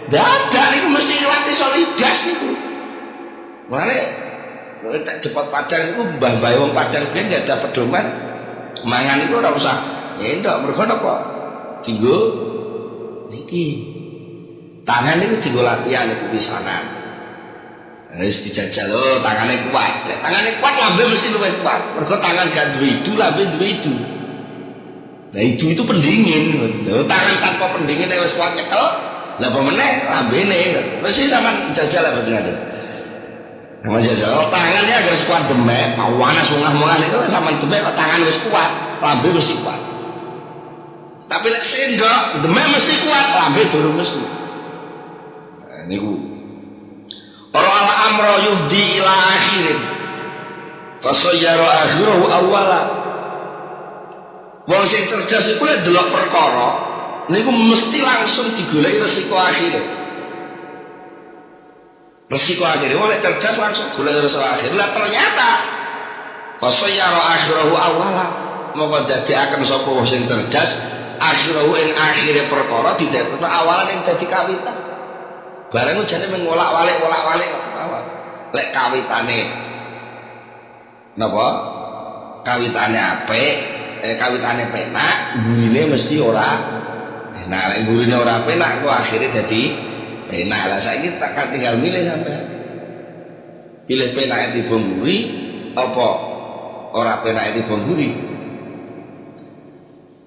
Dadak niku mesti latih solidas niku. Mare tak depot Padang itu mbah-mbah wong Padang biyen enggak ada pedoman mangan itu ora usah entuk mergo napa dienggo niki tangan itu dienggo latihan iku pisanan wis dijajal tangane kuat lek tangane kuat lambe mesti luwih kuat mergo tangan gak duwe idu lambe duwe idu nah itu pendingin tangan tanpa pendingin wis kuat nyekel lah apa meneh lambene mesti sampean jajal apa bener sama jajal tangannya agar kuat demek panas mungah-mungah itu sampean demek tangan wis kuat lambe mesti kuat tapi lek sendok demek mesti kuat lambe durung mesti nah niku ora al-amra yufdi ila akhirin fasayyara akhirahu awwala wong sing cerdas iku lek delok perkara niku mesti langsung digoleki resiko akhire. Resiko akhire oleh cerdas langsung golek resiko akhir. Lah ternyata fasayyara akhirahu awwala moko dadiaken sapa wong sing cerdas akhirahu ing akhire perkara didadekno awalan ing dadi kawitan. Bareng jane mengolak-walik awal. Lek kawitane napa? Kawitane apik, kawitane penak, gurine mesti ora enak. Lek gurine ora penak kok akhire dadi penak. Lah saiki tak tinggal milih sampean. Pilih penak dibom guri apa ora penak dibom guri.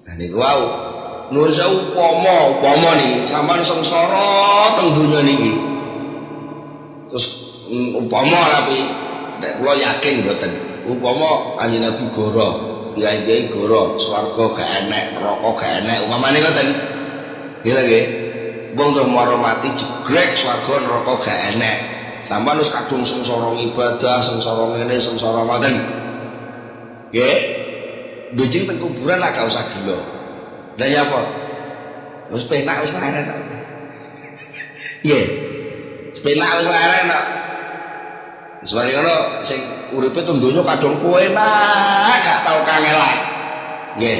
Nah niku wau nuwun sewu upama niki sampean sengsara teng donya niki. Terus upama tapi nek kula yakin mboten. Upama Kanjeng Nabi goro, kiai goro, swarga gak enek, neraka gak enek, upamane ngoten. Nggih nggih. Wong to maro mati jegrek swarga neraka gak enek. Sampeyan wis kadung sengsara ibadah, sengsara ngene, sengsara ngoten. Nggih. Bujing teng kuburan lah gak usah gila. Lah ya apa? Wis penak wis larang kok. Nggih. Penak wis larang kok. Suwari ngono sing uripe teng donya kadung kowe enak gak tau kangelan. Nggih.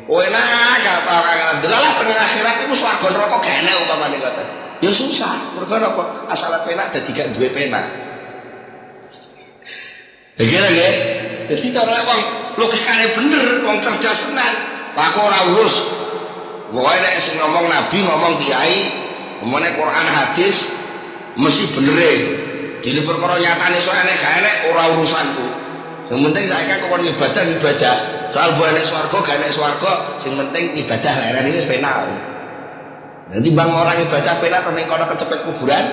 Kowe enak gak tau kangelan. Delalah teng akhirat iku swarga neraka gak enek umpamane ngoten. Ya susah. Mergo apa? Asal penak dadi gak duwe penak. Nggih nggih. Dadi cara wong logikane bener, wong cerdas tenan. Lah kok ora urus. Pokoke nek sing ngomong nabi, ngomong kiai, ngomongane Quran hadis mesti benere. Dene perkara nyatane sok enek gak enek ora urusanku. Sing penting saiki kok kon ibadah. Soal mbok enek swarga gak enek swarga, sing penting ibadah lerene wis penak. Nanti bang orang ibadah penak to ning kono kecepet kuburan.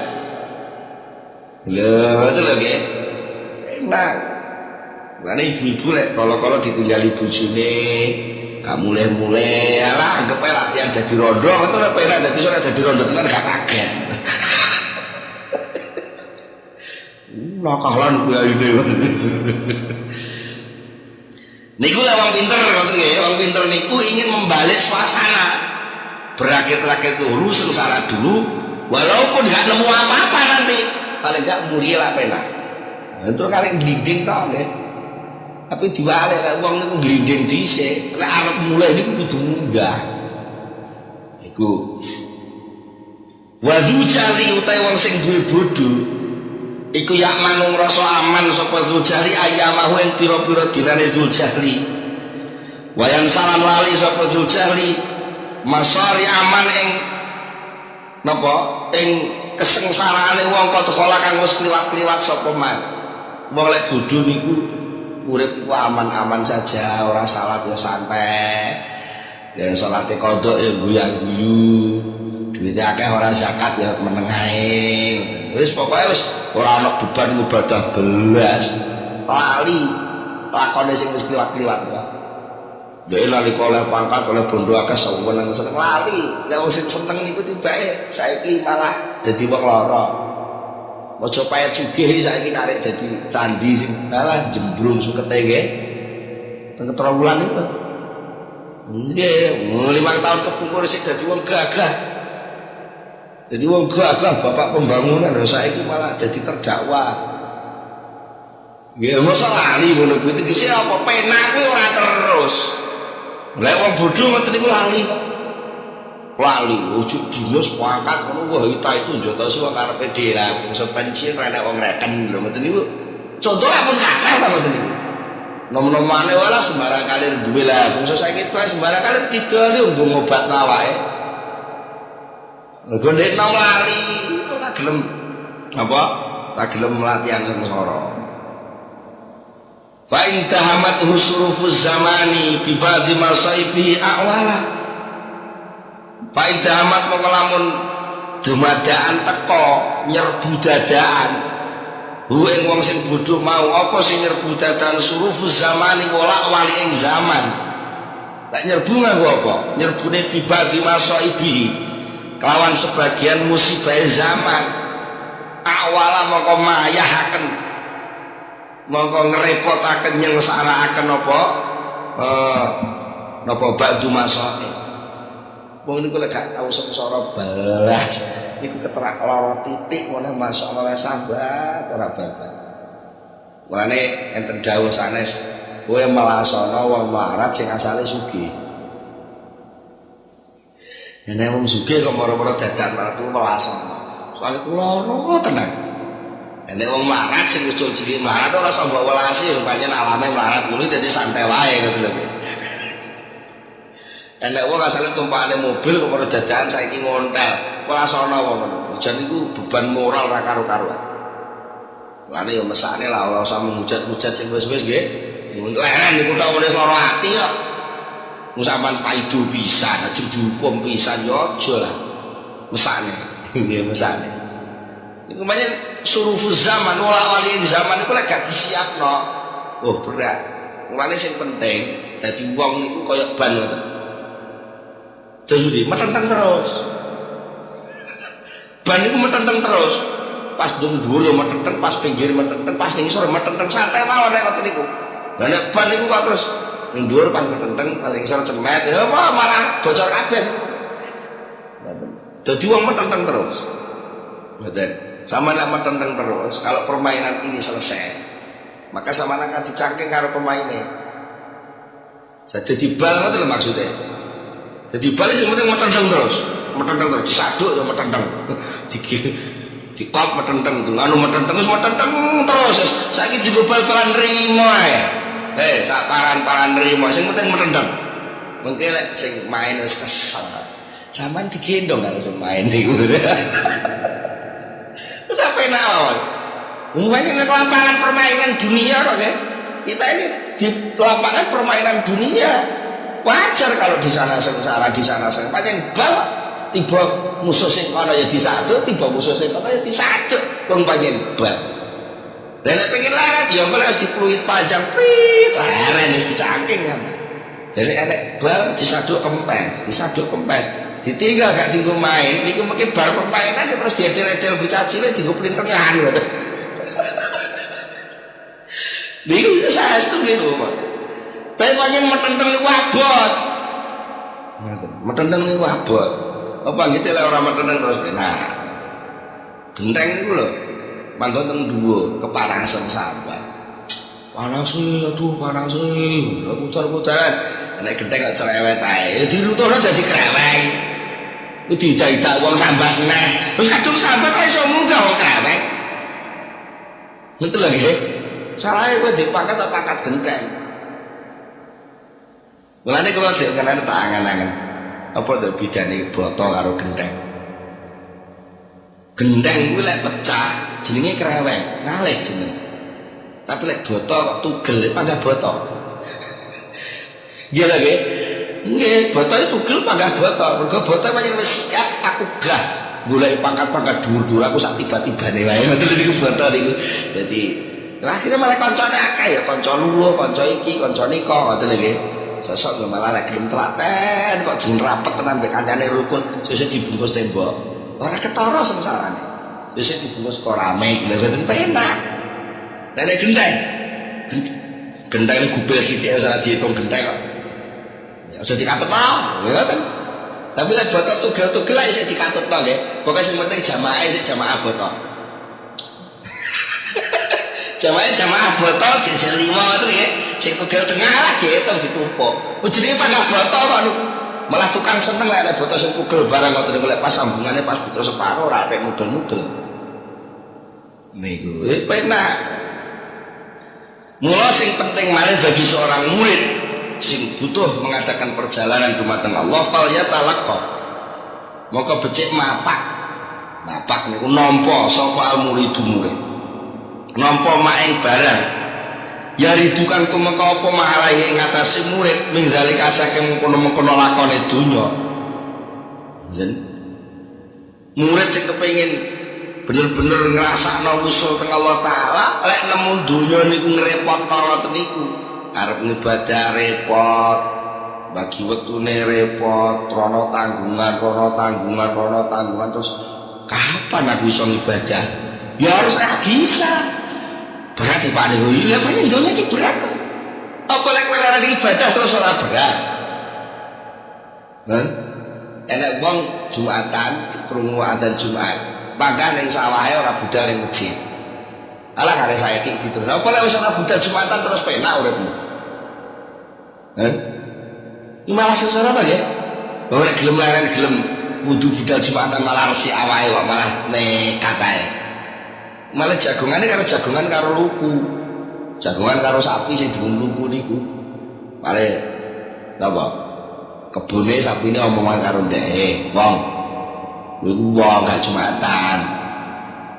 Lho, betul lho nggih. Enak. Lane ibu-ibu lek kala-kala ditinggali bojone, gak mulai-mulai, alah anggap ae latihan dadi rondo, ngono lek penak dadi sore dadi rondo tenan gak kaget. Nakalan kuwi ae. Niku lek wong pinter ngoten nggih, wong pinter niku ingin membalik suasana. Berakit-rakit dulu, sengsara dulu, walaupun gak nemu apa-apa nanti, paling gak mulia lah penak. Terus kalian glinding tau nggih. Tapi diwale lek wong niku glinding dhisik, lek arep mulai niku kudu munggah. Iku. Wadu cari utahe wong sing duwe bodho. Iku yak manung rasa aman sapa Dzuljalali ayamahu ing pira-pira dinane Dzuljalali. Wayang salam lali sapa Dzuljalali masari aman ing napa ing kesengsaraane wong kala kang wis kliwat-kliwat sapa man. Wong lek bodho niku urip aman-aman saja, ora salat ya santai. Ya salate kodhok ya guyang-guyu. Duwite akeh ora zakat ya meneng ae. Wis pokoke wis ora ana beban ibadah belas. Lali lakone sing wis kliwat-kliwat kok. Dhewe lali oleh pangkat oleh bondo akeh seneng lali. Lah wong sing seneng niku tibake saiki malah dadi wong lara. Aja payah sugih saiki narik dadi candi sing malah jembrung sukete nggih. Teng keterowulan itu. Nggih, 5 tahun kepungkur sik dadi wong gagah. Jadi wong gagah bapak pembangunan saiki malah dadi terdakwa. Nggih, mosok lali ngono kuwi tegese apa penak kuwi ora terus. Lek wong bodho ngoten niku lali kok. Lali ujug dinos pangkat ngono wae itu njotosi wong karepe dhewe lah bangsa pensiun ora nek wong reken lho ngoten niku. Contoh pun kakak sama tadi. Nom-nomane wala sembarang kali duwe lah. Bangsa saiki tuh sembarang kali didol yo nggo ngobat awake. Nggo nek nom lali ora gelem apa? Tak gelem latihan sengsara. Fa in tahamat husrufuz zamani bi ba'dhi masaibi awala. Fa in tahamat mongko lamun dumadaan teko nyerbu dadaan. Ing wong sing bodho mau apa sing nyerbu dadaan surufuz zamani wala wali ing zaman. Tak nyerbu nganggo apa? Nyerbune bi ba'dhi masaibi. Kelawan sebagian musibah zaman. Awala mongko mayahaken mongko ngrepotaken nyengsaraaken apa napa ba'du masake wong niku lek gak tau sengsara belas niku keterak lara titik ngene masyaallah sambat ora babat mulane enten dawuh sanes kowe melasana wong melarat sing asale sugih yen wong sugih kok mara-mara dadak maratu melasana soalnya kula tenang. Nek wong melarat sing wis cilik melarat ora usah mbok welasi pancen alame melarat kuwi dadi santai wae ngono lho. Nek wong asale tumpakane mobil kok ora dadakan saiki ngontel, welasana wong ngono. Jan iku beban moral ra karo-karuan. Lane yo mesake lah ora usah menghujat-hujat sing wis-wis nggih. Leren niku tok wis lara ati kok. Musaman paido pisan, aja dihukum pisan yo aja lah. Mesake. Nggih mesake. Iku pancen surufuz zaman wala wali zaman iku lek gak disiapno. Oh berat. Mulane sing penting dadi wong niku kaya ban ngoten. Jadi metenteng terus. Ban niku metenteng terus. Pas dung dhuwur metenteng, pas pinggir metenteng, pas ning isor metenteng santai mawon nek ngoten niku. Lah nek ban niku kok terus ning dhuwur pas metenteng, pas ning isor cemet, ya apa malah bocor kabeh. Ngoten. Dadi wong metenteng terus. Betul. Sama nak metenteng terus. Kalau permainan ini selesai, maka sama akan dicangking karo pemainnya. Jadi bal itu maksudnya. Jadi bal itu penting metenteng terus, disaduk ya metenteng, dikop metenteng, anu metenteng terus. Saya juga bal-balan rimo ya. Saparan rimo, sing penting metenteng. Mungkin sing main wis kesal. Zaman digendong kan sing main niku. Sampai nawon. Mungkin di lapangan permainan dunia kok ya. Kita ini di lapangan permainan dunia. Wajar kalau di sana sengsara, di sana sengsara. Pancen bal tiba musuh sing kono ya disaduk, tiba musuh sing kono ya disaduk. Wong pancen bal. Lah nek pengen larat ya malah dipluit panjang prit, leren wis dicangking kan. Jadi enek bal disaduk kempes. Ditinggal gak tinggu main, niku mungkin bar permainan terus diedel-edel bocah cilik tinggu plintengan lho. Niku saya setuju kok. Tapi pancen metenteng niku abot. Ngoten. Metenteng niku abot. Apa gitu lek ora metenteng terus nah. Genteng niku lho. Manggon teng dhuwur kepanasan sambat. Panas sih. Putar-putar. Nek genteng kok cerewet ae. Diluturno dadi kreweng. Ku dijajak wong sambat neh. Wis kadung sambat ae iso munggah wong kreweng. Betul lagi sih. Salahe kowe dipangkat apa pangkat genteng. Mulane kula dhewe kan tak angen-angen. Apa to bedane boto karo genteng? Genteng kuwi lek pecah jenenge kreweng, ngalih jenenge. Tapi lek boto kok tugel panggah boto. Nggih lagi. Nggih, boto itu tugel panggah boto. Mergo boto pancen wis siap aku gah golek pangkat-pangkat dhuwur-dhuwur aku sak tiba-tibane wae. Ngoten niku boto niku. Dadi akhirnya malah kancane akeh ya, kanca luwuh, kanca iki, kanca nika ngoten nggih. Sosok yo malah lek gelem telaten kok jeneng rapet tenan mbek kancane rukun, sesuk dibungkus tembok. Ora ketara sengsarane. Sesuk dibungkus kok rame, lha mboten penak. Nek genteng gubel sithik ora diitung genteng kok. Ya aja dikatutno, ngoten. Tapi lek boto tugel-tugel ae sik dikatutno nggih. Pokoke sing penting jamaah sik jamaah boto. Jamaah boto jajal 5 ngoten nggih. Sing tugel tengah lagi hitung ditumpuk. Jenenge panggah boto kok niku. Malah tukang seneng lek boto sing tugel barang ngoten niku lek pas sambungane pas putra separo ora atek mudel-mudel. Niku penak. Mula sing penting malih bagi seorang murid sing butuh mengadakan perjalanan dumateng Allah fal ya talaqqa. Maka becik mapak. Mapak niku nampa sapa al muridu murid. Nampa maing barang. Ya ridukan tumeka apa mahalahe ngatasi murid minggalik saking mengkono-mengkono lakone donya. Yen murid sing kepengin bener-bener ngrasakno usul teng Allah taala lek nemu donya niku ngrepot ngoten niku. Arep ngibadah repot, bagi wektune repot, rono tanggungan terus kapan aku iso ngibadah? Ya harus bisa. Berat Pak niku. Ya pancen donya iki berat kok. Apa lek ora ibadah terus ora berat? Kan? Enek wong Jumatan, krungu adzan Jumat, pangkat ning sawahe ora budal ning masjid. Alah kare saya iki gitu. Apa lek wis ora budal Jumatan terus penak uripmu? Ini malah sesuatu apa ya? Bahwa gelem leren gelem wudu budal Jumatan malah si awake kok malah nekat ae. Malah jagongan karo luku. Jagongan karo sapi sing diwung luku niku. Malah napa? Kebune sapine omongan karo ndeke. Wong. Iku wong gak Jumatan.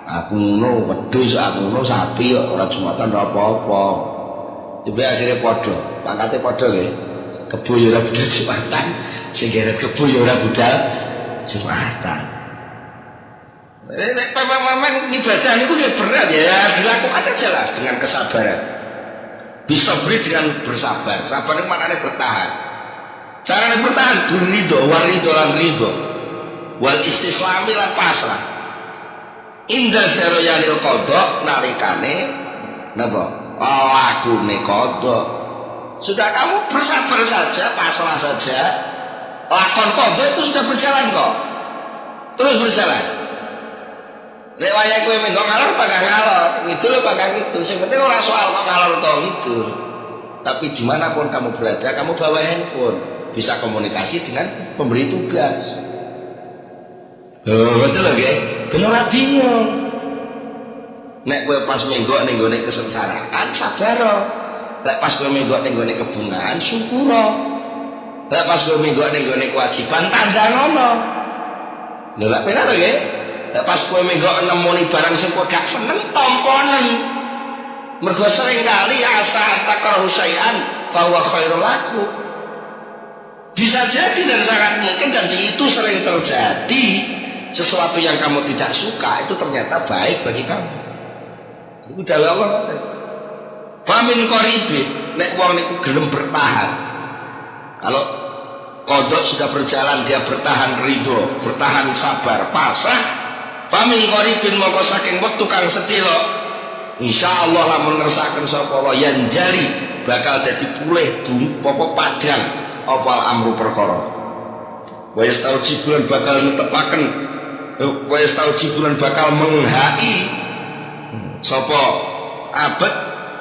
Aku ngono wedhus aku ngono sapi kok ora Jumatan ora apa-apa. Tiba akhirnya podo, pangkatnya podo ya. Kebu ya ora budal Jumatan, sing garap kebu ya ora budal Jumatan. Memang ibadah itu dia berat ya, dilakukan aja lah dengan kesabaran. Bisa beri dengan bersabar. Sabar itu maknanya bertahan. Caranya bertahan ridho, wal ridho lan ridho, wal istislami lan pasrah. Indah jaroyanil kodok nalikane napa? Aku nekodo. Sudah kamu bersabar saja, pasrah saja. Lakon kodo itu sudah berjalan kok. Terus berjalan. Nek wayah kowe mengko ngalor bakal ngalor, ngidul bakal ngidul. Sing penting ora soal kok ngalor utawa ngidul. Tapi dimanapun kamu berada, kamu bawa handphone, bisa komunikasi dengan pemberi tugas. Betul lho nggih. Ben ora bingung. Nek kowe pas menggok ning gone kesengsaraan sabar. Nek pas kowe menggok ning gone kebungaan syukur. Nek pas kowe menggok ning gone kewajiban tandanono. Lha lek penak to nggih? Nek pas kowe menggok nemoni barang sing kowe gak seneng tamponen. Mergo sering kali asa takrahu syai'an fa huwa khairul lakum. Bisa jadi dan sangat mungkin dan itu sering terjadi sesuatu yang kamu tidak suka itu ternyata baik bagi kamu. Itu dawuh Allah. Famin qaribi nek wong niku gelem bertahan. Kalau kodok sudah berjalan dia bertahan ridho, bertahan sabar, pasrah. Famin qaribin mongko saking wektu kang sedhela insyaallah lamun ngersakaken sapa Allah yen jari bakal dadi pulih apa padhang apa amru perkara. Wa yastaujibulan bakal netepaken wa yastaujibulan bakal menghai sapa abad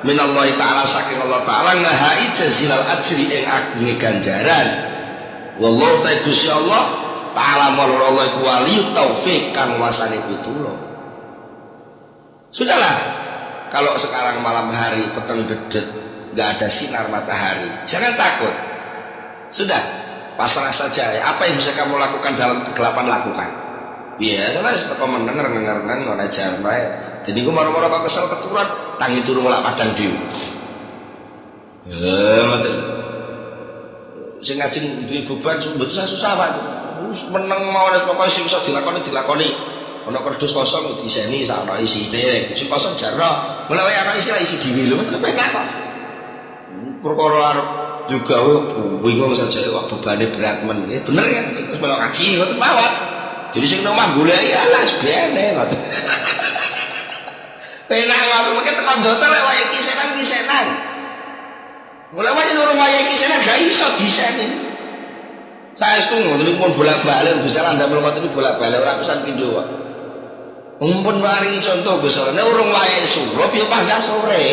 minallahi ta'ala saking Allah ta'ala ngahai jazilal ajri ing agunge ganjaran. Wallahu ta'ala Gusti Allah ta'ala malur Allah iku wali taufik kang wasane pitulung. Sudahlah, kalau sekarang malam hari peteng dedet enggak ada sinar matahari, jangan takut. Sudah, pasrah saja ya. Apa yang bisa kamu lakukan dalam kegelapan lakukan. Biasalah setelah mendengar ora jan bae. Jadi gue marah-marah kok kesel keturunan tangi turu mulak padang dhewe. Betul. Sing ngajeng duwe beban susah Pak. Meneng mawon pokoke sing iso dilakoni. Ana kerdus kosong diseni sak ana isine. Sing kosong jarno. Mulai ana isi isi dhewe lho betul penak kok. Perkara arep juga bingung saja kok bebane berat men. Bener kan? Terus melok kaji ngoten mawon. Jadi sing nomah golek ya lah sebene ngoten. Penak ngoten mengke tekan dotel lek wayah kisenan. Mulai wae nurung wayah kisenan gak iso diseni. Saestu ngoten pun bolak-balik bisa ndamel ngoten bolak-balik ora pisan pindho kok. Mumpun maringi contoh Gusti Allah nek urung wayahe surup ya panggal sore.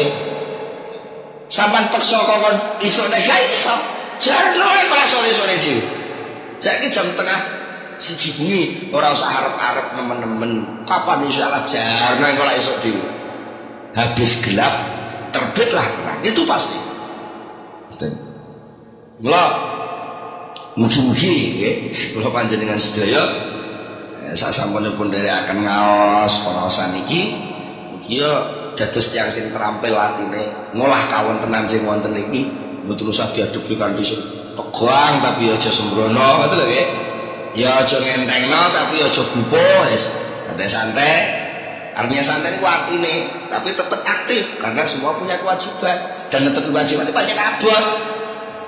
Sampan peksa kok iso nek gak iso. Jarno ora sore-sore dhewe. Saiki jam tengah siji bengi ora usah arep-arep nemen-nemen. Kapan insyaallah jarno ora esuk dhewe. Habis gelap terbitlah terang, itu pasti. Mula mugi-mugi nggih kula panjenengan sedaya sasampunipun akan ngaos para saniki mugi dados tiyang sing terampil atine ngolah kawontenan sing wonten iki mboten usah diadepi kanthi sing tegang tapi aja sembrono ngoten lho nggih. Ya aja ngentengno tapi aja gupuh wis santai. Artinya santai itu artine tapi tetap aktif karena semua punya kewajiban dan tetap kewajiban itu banyak abot.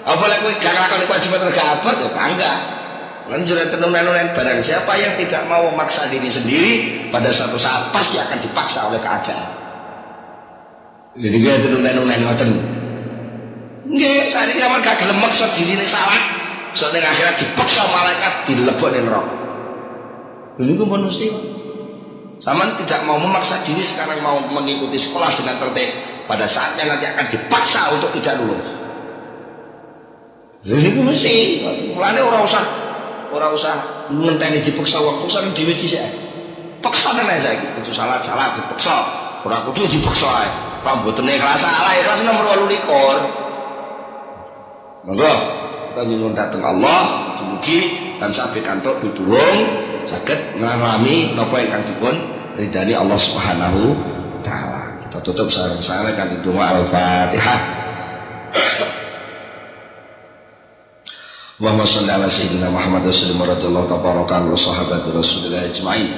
Apalagi kowe gak nglakoni kewajiban gak abot ya bangga. Lanjut tenunan-tenunan barang siapa yang tidak mau memaksa diri sendiri pada suatu saat pasti akan dipaksa oleh keadaan. Jadi gue tenunan-tenunan ngoten. Nggih, sakniki amarga gak gelem maksa dirine salah, soalnya akhirnya dipaksa malaikat dilebokne neraka. Niku pun mesti. Sama tidak mau memaksa diri sekarang mau mengikuti sekolah dengan tertib, pada saatnya nanti akan dipaksa untuk tidak lulus. Jadi itu mesti, mulanya orang usah ngenteni dipaksa waktu sampe dhewe dhisik. Paksa tenan saiki, kudu salah dipaksa. Ora kudu dipaksa ae. Pambotene kelas salah, kelas nomor 28. Monggo kita nyuwun dhateng Allah, mugi tansah pikantuk pitulung saged nglami napa ingkang dipun ridani Allah Subhanahu wa taala. Kita tutup sareng-sareng kanthi donga Al-Fatihah. Allahumma shalli ala sayyidina Muhammad wa sallim radhiyallahu tabaraka wa sahabati Rasulillah ajma'in.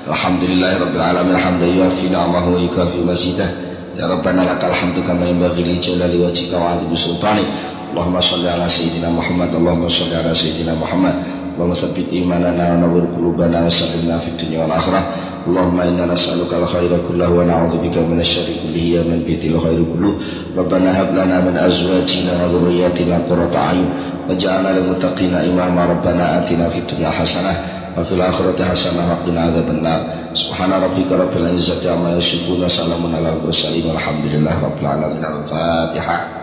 Alhamdulillahirabbil alamin hamdan yuwaffi ni'amahu wa yukafi mazidah. Ya Rabbana lakal hamdu kama yanbaghi li jalali wajhika wa 'azimi sultanik. Allahumma shalli ala sayyidina Muhammad. Allahumma shalli ala sayyidina Muhammad. Allahumma tsabbit imanana wa nawwir qulubana wa salimna fid dunya wal akhirah. Allahumma inna nas'aluka al-khaira kullahu wa na'udzubika minasy syarri kullihi ya man bihi al-khairu kulluh. Rabbana hab lana min azwajina wa dhurriyyatina qurrata a'yun waj'alna lil muttaqina imama. Rabbana atina fid dunya hasanah wa fil akhirati hasanah wa qina adzabannar. Subhana rabbika rabbil izzati amma yasifun wa salamun alal mursalin walhamdulillahi rabbil alamin. Al-Fatihah.